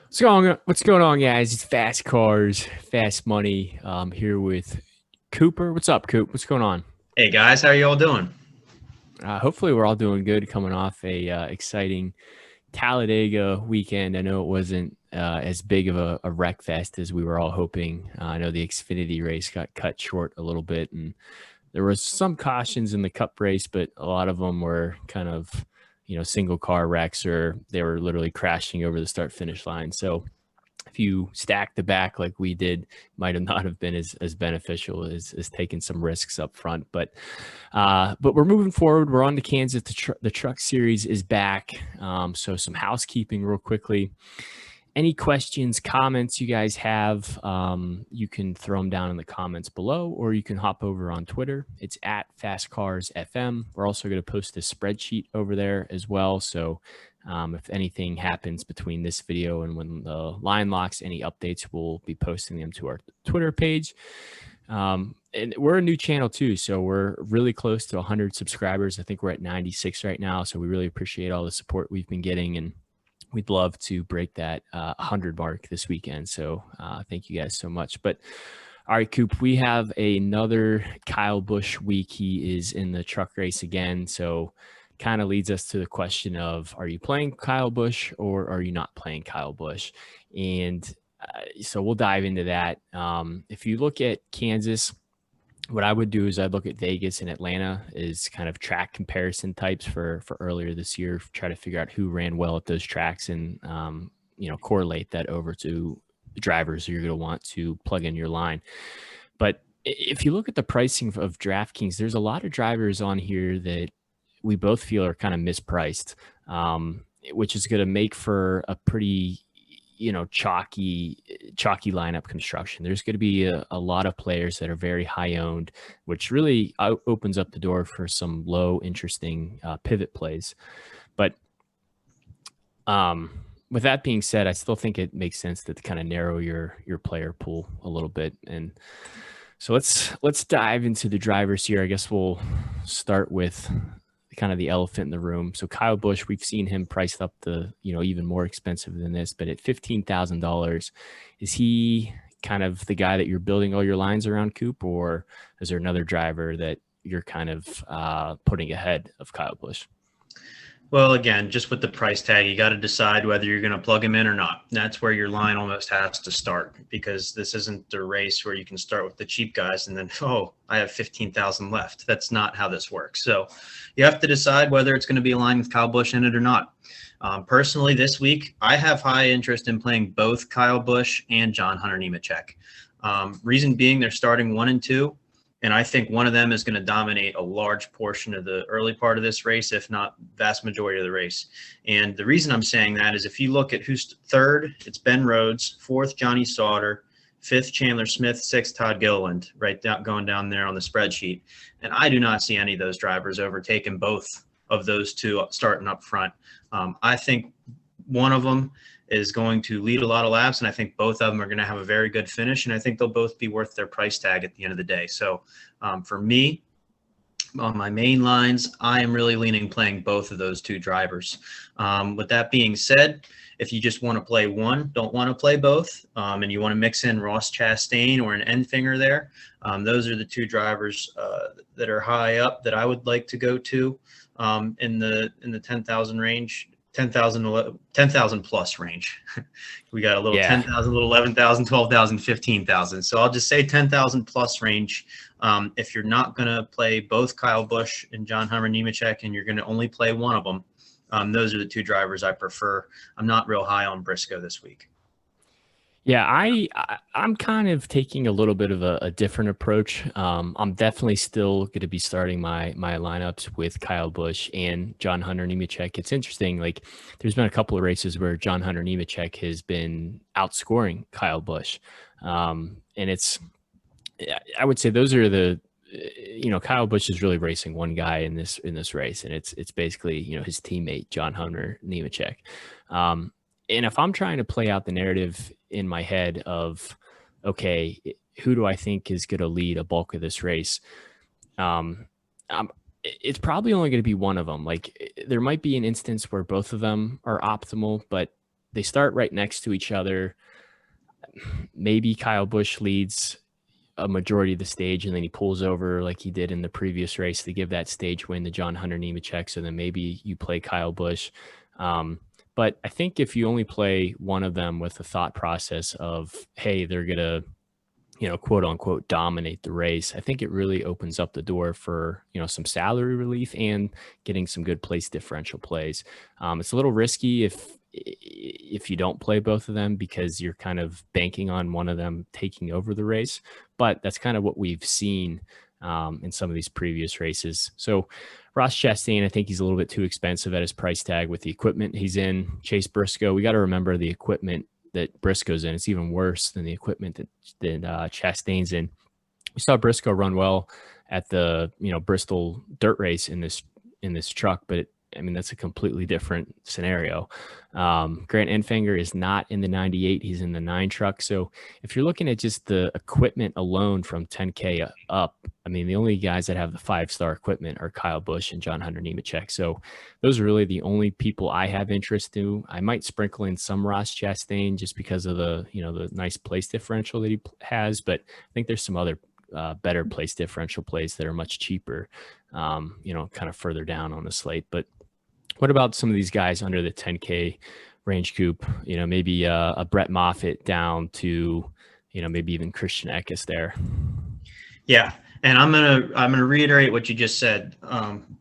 What's going on, guys? It's Fast Cars, Fast Money. Here with Cooper. What's up, Coop? What's going on? Hey guys, how you all doing? Hopefully, we're all doing good. Coming off a exciting Talladega weekend. I know it wasn't as big of a wreck fest as we were all hoping. I know the Xfinity race got cut short a little bit, and there was some cautions in the Cup race, but a lot of them were kind of single car wrecks, or they were literally crashing over the start finish line. So if you stack the back like we did, might have not have been as beneficial as taking some risks up front. But we're moving forward. We're on to Kansas. The truck series is back. So some housekeeping real quickly. Any questions, comments you guys have, you can throw them down in the comments below, or you can hop over on Twitter. It's at FastCarsFM. We're also going to post a spreadsheet over there as well. So if anything happens between this video and when the line locks, any updates, we'll be posting them to our Twitter page. And we're a new channel too, so we're really close to 100 subscribers. I think we're at 96 right now, so we really appreciate all the support we've been getting, and we'd love to break that 100 mark this weekend. So thank you guys so much. But all right, Coop, we have another Kyle Busch week. He is in the truck race again, so kind of leads us to the question of, are you playing Kyle Busch or are you not playing Kyle Busch? And so we'll dive into that. If you look at Kansas, what I would do is I'd look at Vegas and Atlanta as kind of track comparison types for earlier this year, try to figure out who ran well at those tracks and, correlate that over to the drivers you're going to want to plug in your line. But if you look at the pricing of DraftKings, there's a lot of drivers on here that we both feel are kind of mispriced, which is going to make for a pretty, chalky lineup construction. There's going to be a lot of players that are very high owned, which really opens up the door for some low interesting pivot plays. But with that being said, I still think it makes sense to kind of narrow your player pool a little bit. And so let's dive into the drivers here. I guess we'll start with kind of the elephant in the room. So Kyle Busch, we've seen him priced up to, even more expensive than this, but at $15,000, is he kind of the guy that you're building all your lines around, Coop, or is there another driver that you're kind of putting ahead of Kyle Busch? Well, again, just with the price tag, you got to decide whether you're going to plug him in or not. That's where your line almost has to start, because this isn't the race where you can start with the cheap guys and then, oh, I have 15,000 left. That's not how this works. So you have to decide whether it's going to be aligned with Kyle Busch in it or not. Personally, this week, I have high interest in playing both Kyle Busch and John Hunter Nemechek. Reason being, they're starting 1 and 2. And I think one of them is going to dominate a large portion of the early part of this race, if not vast majority of the race. And the reason I'm saying that is if you look at who's third, it's Ben Rhodes, fourth, Johnny Sauter, fifth, Chandler Smith, sixth, Todd Gilliland, right down, going down there on the spreadsheet. And I do not see any of those drivers overtaking both of those two starting up front. I think one of them is going to lead a lot of laps, and I think both of them are going to have a very good finish, and I think they'll both be worth their price tag at the end of the day. So for me, on my main lines, I am really leaning playing both of those two drivers. With that being said, if you just want to play one, don't want to play both, and you want to mix in Ross Chastain or an Enfinger there, those are the two drivers that are high up that I would like to go to in the 10,000 range. 10,000 plus range. We got a little 10,000, a little 11,000, 12,000, 15,000. So I'll just say 10,000 plus range. If you're not going to play both Kyle Busch and John Hunter Nemechek, and you're going to only play one of them, those are the two drivers I prefer. I'm not real high on Briscoe this week. Yeah, I'm kind of taking a little bit of a different approach. I'm definitely still going to be starting my lineups with Kyle Busch and John Hunter Nemechek. It's interesting. Like, there's been a couple of races where John Hunter Nemechek has been outscoring Kyle Busch, and I would say those are the. Kyle Busch is really racing one guy in this race, and it's basically his teammate John Hunter Nemechek. And if I'm trying to play out the narrative in my head of, okay, who do I think is going to lead a bulk of this race? It's probably only going to be one of them. Like, there might be an instance where both of them are optimal, but they start right next to each other. Maybe Kyle Busch leads a majority of the stage, and then he pulls over like he did in the previous race to give that stage win to John Hunter Nemechek. So then maybe you play Kyle Busch. But I think if you only play one of them with the thought process of, hey, they're going to, quote unquote, dominate the race, I think it really opens up the door for, some salary relief and getting some good place differential plays. It's a little risky if you don't play both of them because you're kind of banking on one of them taking over the race. But that's kind of what we've seen in some of these previous races. So Ross Chastain, I think he's a little bit too expensive at his price tag with the equipment he's in. Chase Briscoe, we got to remember the equipment that Briscoe's in. It's even worse than the equipment that Chastain's in. We saw Briscoe run well at the Bristol dirt race in this truck, but that's a completely different scenario. Grant Enfinger is not in the 98. He's in the 9 truck. So if you're looking at just the equipment alone from 10K up, the only guys that have the 5-star equipment are Kyle Busch and John Hunter Nemechek. So those are really the only people I have interest to. I might sprinkle in some Ross Chastain just because of the nice place differential that he has, but I think there's some other better place differential plays that are much cheaper, kind of further down on the slate. But what about some of these guys under the 10K range, Coop? Maybe a Brett Moffitt down to, maybe even Christian Eckis there. Yeah, and I'm gonna reiterate what you just said.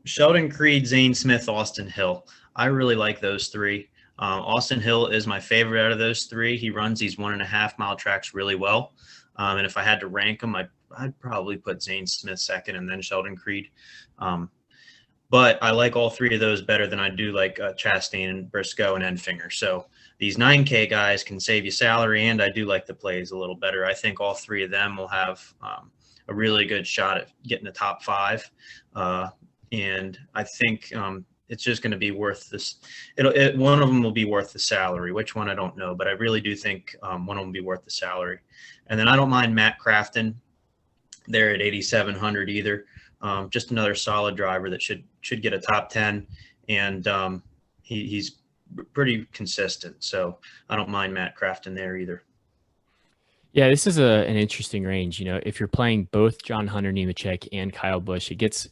Sheldon Creed, Zane Smith, Austin Hill. I really like those 3. Austin Hill is my favorite out of those 3. He runs these 1.5 mile tracks really well. And if I had to rank them, I'd probably put Zane Smith second and then Sheldon Creed. But I like all 3 of those better than I do like Chastain and Briscoe and Enfinger. So these 9K guys can save you salary, and I do like the plays a little better. I think all 3 of them will have a really good shot at getting the top 5. And I think it's just going to be worth this. One of them will be worth the salary. Which one, I don't know. But I really do think one of them will be worth the salary. And then I don't mind Matt Crafton there at 8,700 either. Just another solid driver that should get a top 10, and he's pretty consistent. So I don't mind Matt Crafton there either. Yeah, this is an interesting range. If you're playing both John Hunter Nemechek and Kyle Busch, it gets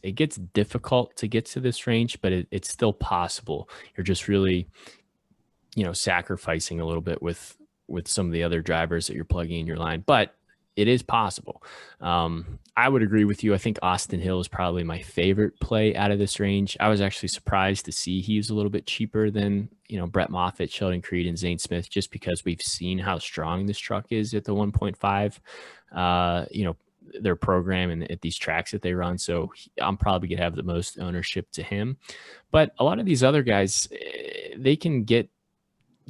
difficult to get to this range, but it's still possible. You're just really, sacrificing a little bit with some of the other drivers that you're plugging in your line, but it is possible. I would agree with you. I think Austin Hill is probably my favorite play out of this range. I was actually surprised to see he's a little bit cheaper than, Brett Moffitt, Sheldon Creed, and Zane Smith, just because we've seen how strong this truck is at the 1.5, their program and at these tracks that they run. So I'm probably going to have the most ownership to him. But a lot of these other guys, they can get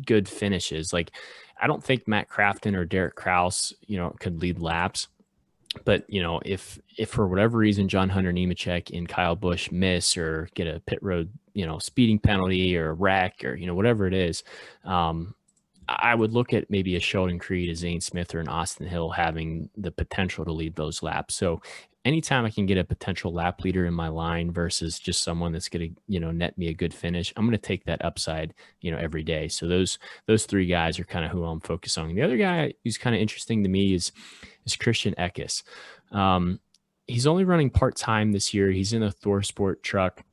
good finishes. Like, I don't think Matt Crafton or Derek Kraus, could lead laps. But, if for whatever reason John Hunter Nemechek and Kyle Busch miss or get a pit road, speeding penalty or wreck or, whatever it is, I would look at maybe a Sheldon Creed, a Zane Smith, or an Austin Hill having the potential to lead those laps. So anytime I can get a potential lap leader in my line versus just someone that's going to, net me a good finish, I'm going to take that upside, every day. So those 3 guys are kind of who I'm focused on. The other guy who's kind of interesting to me is Christian Eckis. He's only running part-time this year. He's in a Thor Sport truck,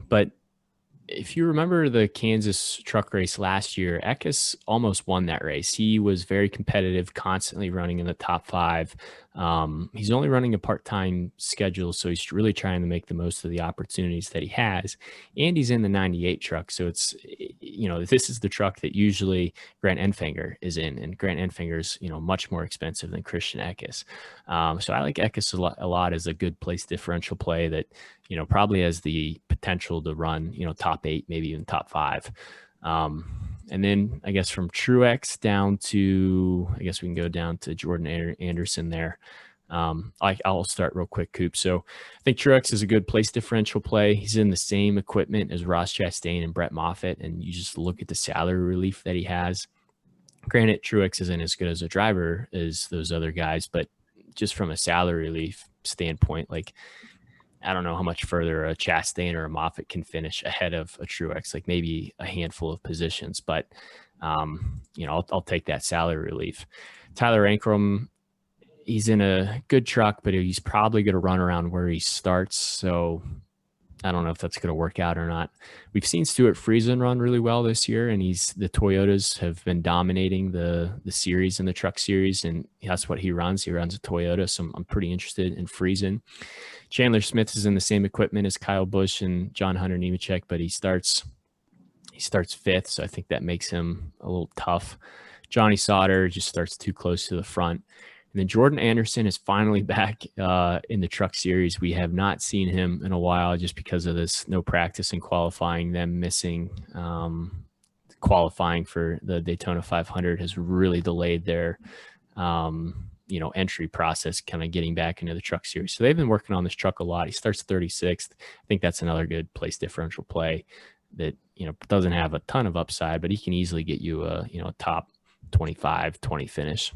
but if you remember the Kansas truck race last year, Eckis almost won that race. He was very competitive, constantly running in the top 5. He's only running a part-time schedule, so he's really trying to make the most of the opportunities that he has. And he's in the 98 truck, so it's, this is the truck that usually Grant Enfinger is in, and Grant Enfinger's, much more expensive than Christian Eckis. So I like Eckis a lot as a good place differential play that, probably has the potential to run, top 8, maybe even top 5. And then I guess from Truex down to, I guess we can go down to Jordan Anderson there. I'll start real quick, Coop. So I think Truex is a good place differential play. He's in the same equipment as Ross Chastain and Brett Moffitt, and you just look at the salary relief that he has. Granted, Truex isn't as good as a driver as those other guys, but just from a salary relief standpoint, like, I don't know how much further a Chastain or a Moffitt can finish ahead of a Truex, like maybe a handful of positions. But I'll take that salary relief. Tyler Ankrum, he's in a good truck, but he's probably going to run around where he starts. So I don't know if that's going to work out or not. We've seen Stuart Friesen run really well this year, and the Toyotas have been dominating the series and the truck series, and that's what he runs. He runs a Toyota, so I'm pretty interested in Friesen. Chandler Smith is in the same equipment as Kyle Busch and John Hunter Nemechek, but he starts fifth, so I think that makes him a little tough. Johnny Sauter just starts too close to the front. And then Jordan Anderson is finally back in the truck series. We have not seen him in a while just because of this no practice and qualifying. Them missing qualifying for the Daytona 500 has really delayed their entry process, kind of getting back into the truck series. So they've been working on this truck a lot. He starts 36th. I think that's another good place differential play that doesn't have a ton of upside, but he can easily get you a top 25, 20 finish.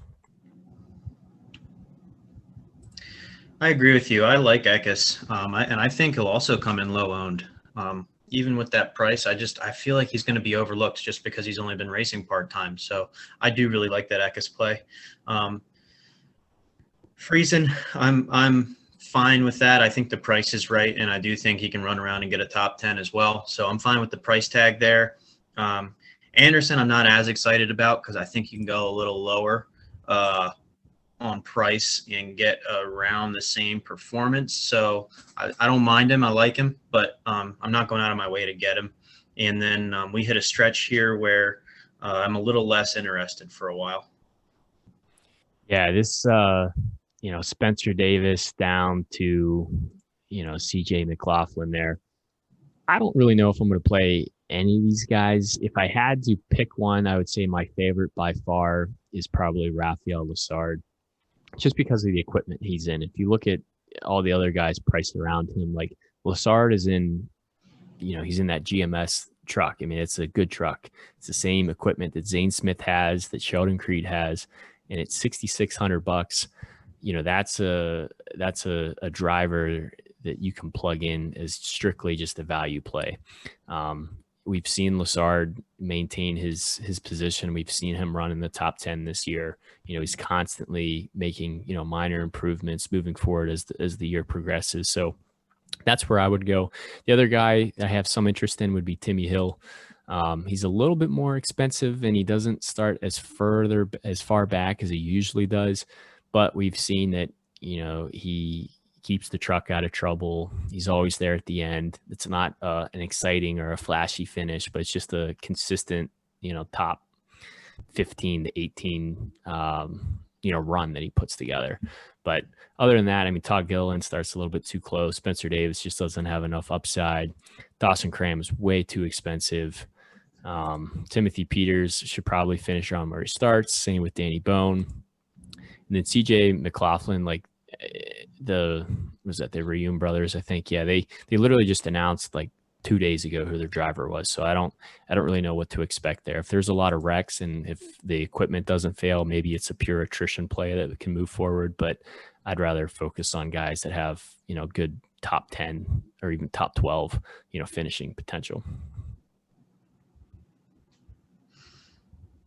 I agree with you. I like Eckis, and I think he'll also come in low owned. Even with that price, I feel like he's going to be overlooked just because he's only been racing part-time. So I do really like that Eckis play. Friesen, I'm fine with that. I think the price is right, and I do think he can run around and get a top 10 as well. So I'm fine with the price tag there. Anderson, I'm not as excited about because I think you can go a little lower on price and get around the same performance. So I don't mind him. I like him, but I'm not going out of my way to get him. And then we hit a stretch here where I'm a little less interested for a while. Yeah, this Spencer Davis down to CJ McLaughlin there. I don't really know if I'm going to play any of these guys. If I had to pick one, I would say my favorite by far is probably Raphael Lessard, just because of the equipment he's in. If you look at all the other guys priced around him, like Lessard is in, he's in that GMS truck. I mean, it's a good truck. It's the same equipment that Zane Smith has, that Sheldon Creed has, and it's $6,600. That's a driver that you can plug in as strictly just a value play. We've seen Lessard maintain his position. We've seen him run in the top 10 this year. He's constantly making, minor improvements moving forward as the year progresses. So that's where I would go. The other guy I have some interest in would be Timmy Hill. He's a little bit more expensive, and he doesn't start as far back as he usually does. But we've seen that, he keeps the truck out of trouble. He's always there at the end. It's not an exciting or a flashy finish, but it's just a consistent, top 15 to 18, run that he puts together. But other than that, I mean, Todd Gilliland starts a little bit too close. Spencer Davis just doesn't have enough upside. Dawson Cram is way too expensive. Timothy Peters should probably finish around where he starts. Same with Danny Bone. And then CJ McLaughlin, like the Reum brothers, I think. Yeah, they literally just announced like 2 days ago who their driver was. So I don't really know what to expect there. If there's a lot of wrecks and if the equipment doesn't fail, maybe it's a pure attrition play that can move forward. But I'd rather focus on guys that have, good top 10 or even top 12, finishing potential.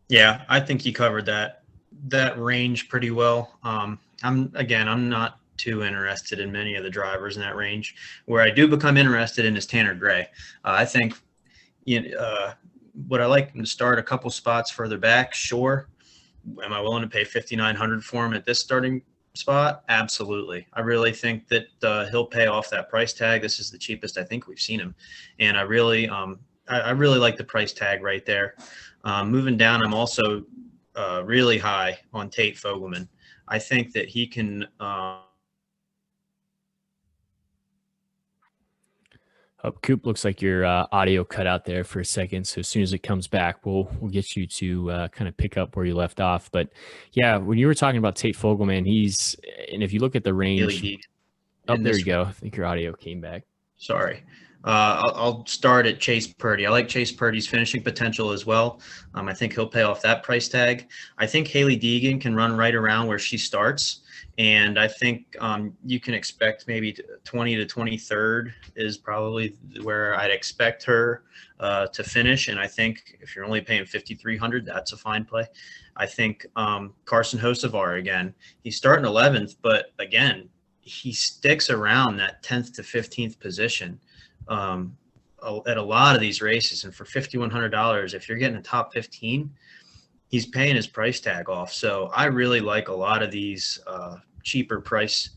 Yeah, I think you covered that range pretty well. I'm not too interested in many of the drivers in that range. Where I do become interested in is Tanner Gray. I think, would I like him to start a couple spots further back? Sure. Am I willing to pay $5,900 for him at this starting spot? Absolutely. I really think that he'll pay off that price tag. This is the cheapest I think we've seen him, and I really like the price tag right there. Moving down, I'm also really high on Tate Fogelman. I think that he can. Coop, looks like your audio cut out there for a second. So as soon as it comes back, we'll get you to kind of pick up where you left off. But yeah, when you were talking about Tate Fogelman, and if you look at the range, really there you go. I think your audio came back. Sorry. I'll start at Chase Purdy. I like Chase Purdy's finishing potential as well. I think he'll pay off that price tag. I think Haley Deegan can run right around where she starts. And I think you can expect maybe 20 to 23rd is probably where I'd expect her to finish. And I think if you're only paying 5,300, that's a fine play. I think Carson Hosevar, again, he's starting 11th, but again, he sticks around that 10th to 15th position at a lot of these races. And for $5,100, if you're getting a top 15, he's paying his price tag off. So I really like a lot of these cheaper price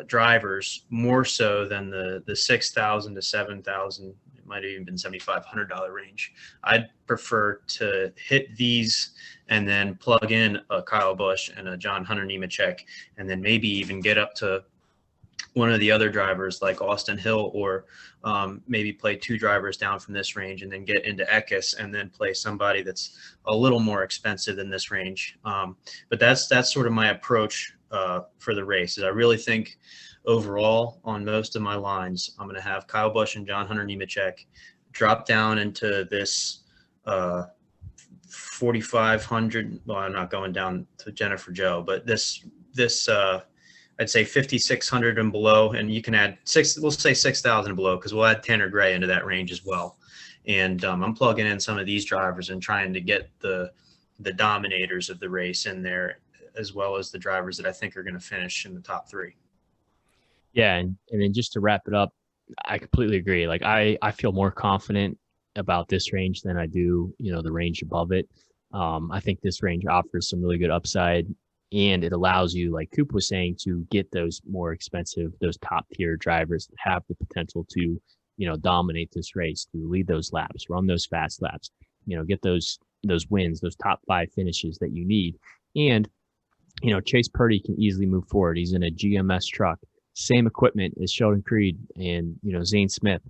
drivers, more so than the $6,000 to $7,000. It might have even been $7,500 range. I'd prefer to hit these and then plug in a Kyle Busch and a John Hunter Nemechek, and then maybe even get up to one of the other drivers like Austin Hill, or maybe play two drivers down from this range and then get into Eckis and then play somebody that's a little more expensive than this range. But that's sort of my approach for the race. Is I really think overall on most of my lines, I'm going to have Kyle Busch and John Hunter Nemechek drop down into this 4,500. Well, I'm not going down to Jennifer Joe, but this I'd say 5,600 and below, and you can add we'll say 6,000 and below, because we'll add Tanner Gray into that range as well. And I'm plugging in some of these drivers and trying to get the dominators of the race in there, as well as the drivers that I think are going to finish in the top three. Yeah, and then just to wrap it up, I completely agree. Like I feel more confident about this range than I do, the range above it. I think this range offers some really good upside, and it allows you, like Coop was saying, to get those more expensive, those top tier drivers that have the potential to, dominate this race, to lead those laps, run those fast laps, get those wins, those top 5 finishes that you need. And, Chase Purdy can easily move forward. He's in a GMS truck, same equipment as Sheldon Creed and, Zane Smith,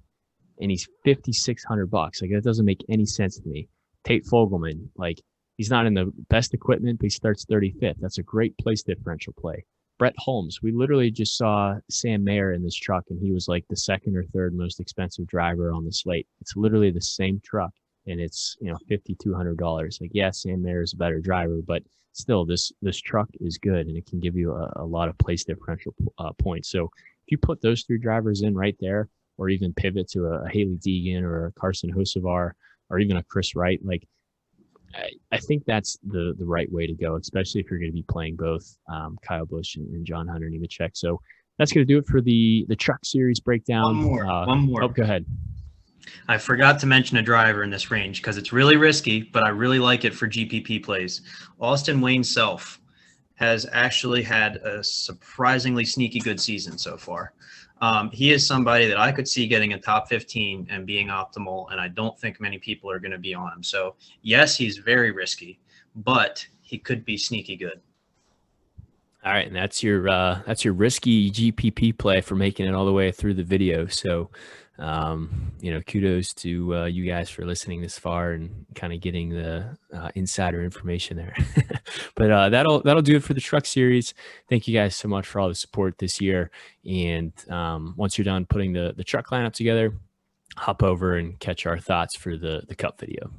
and he's $5,600. Like, that doesn't make any sense to me. Tate Fogelman, like, he's not in the best equipment, but he starts 35th. That's a great place differential play. Brett Holmes, we literally just saw Sam Mayer in this truck, and he was like the second or third most expensive driver on the slate. It's literally the same truck, and it's $5,200. Like, yeah, Sam Mayer is a better driver, but still, this truck is good, and it can give you a lot of place differential points. So if you put those 3 drivers in right there, or even pivot to a Haley Deegan or a Carson Hosevar, or even a Chris Wright, like, I think that's the right way to go, especially if you're going to be playing both Kyle Busch and John Hunter Nemechek. So that's going to do it for the Truck Series breakdown. One more. Oh, go ahead. I forgot to mention a driver in this range because it's really risky, but I really like it for GPP plays. Austin Wayne Self has actually had a surprisingly sneaky good season so far. He is somebody that I could see getting a top 15 and being optimal, and I don't think many people are going to be on him. So, yes, he's very risky, but he could be sneaky good. All right, and that's your risky GPP play for making it all the way through the video. So, kudos to you guys for listening this far and kind of getting the insider information there. But that'll do it for the Truck Series. Thank you guys so much for all the support this year. And once you're done putting the truck lineup together, hop over and catch our thoughts for the Cup video.